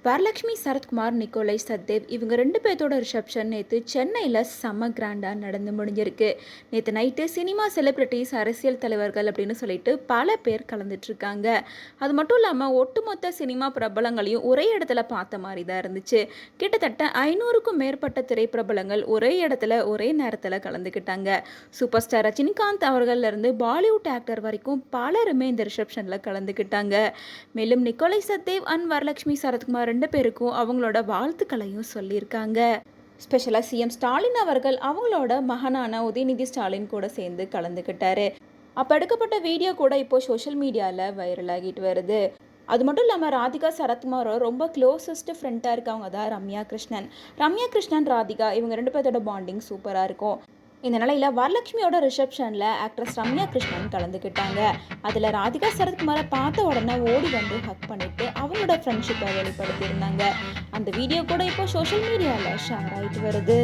வரலட்சுமி சரத்குமார், நிக்கோலை சத்தேவ் இவங்க 2 பேத்தோட ரிசப்ஷன் நேற்று சென்னையில் செம்ம கிராண்டாக நடந்து முடிஞ்சிருக்கு. நேற்று நைட்டு சினிமா செலிப்ரிட்டிஸ், அரசியல் தலைவர்கள் அப்படின்னு சொல்லிட்டு பல பேர் கலந்துட்டுருக்காங்க. அது மட்டும் இல்லாமல் ஒட்டுமொத்த சினிமா பிரபலங்களையும் ஒரே இடத்துல பார்த்த மாதிரி தான் இருந்துச்சு. கிட்டத்தட்ட 500க்கும் மேற்பட்ட திரைப்பிரபலங்கள் ஒரே இடத்துல ஒரே நேரத்தில் கலந்துக்கிட்டாங்க. சூப்பர் ஸ்டார் ரஜினிகாந்த் அவர்கள்லேருந்து பாலிவுட் ஆக்டர் வரைக்கும் பலருமே இந்த ரிசப்ஷனில் கலந்துக்கிட்டாங்க. மேலும் நிக்கோலை சத்தேவ் அண்ட் வரலட்சுமி சரத்குமார் 2 பேருக்கும் அவங்களோட வாழ்த்துக்களையும் சொல்லியிருக்காங்க. ஸ்பெஷலாக சிஎம் ஸ்டாலின் அவர்கள் அவங்களோட மகனான உதயநிதி ஸ்டாலின் கூட சேர்ந்து கலந்துக்கிட்டாரு. அப்போ எடுக்கப்பட்ட வீடியோ கூட இப்போ சோஷியல் மீடியாவில் வைரல் ஆகிட்டு வருது. அது மட்டும் இல்லாமல் ராதிகா சரத்குமாரோட ரொம்ப க்ளோசஸ்ட் ஃப்ரெண்டாக இருக்கவங்க தான் ரம்யா கிருஷ்ணன். ரம்யா கிருஷ்ணன், ராதிகா இவங்க 2 பேர்த்தோட பாண்டிங் சூப்பராக இருக்கும். இந்த நிலையில் வரலட்சுமியோட ரிசப்ஷனில் ஆக்ட்ரஸ் ரம்யா கிருஷ்ணன் கலந்துக்கிட்டாங்க. அதில் ராதிகா சரத்குமாரை பார்த்த உடனே ஓடி வந்து ஹக் பண்ணிட்டு அவங்களோட ஃப்ரெண்ட்ஷிப்பை வெளிப்படுத்தியிருந்தாங்க. அந்த வீடியோ கூட இப்போ சோஷியல் மீடியாவில் ஷேர் ஆகிட்டு வருது.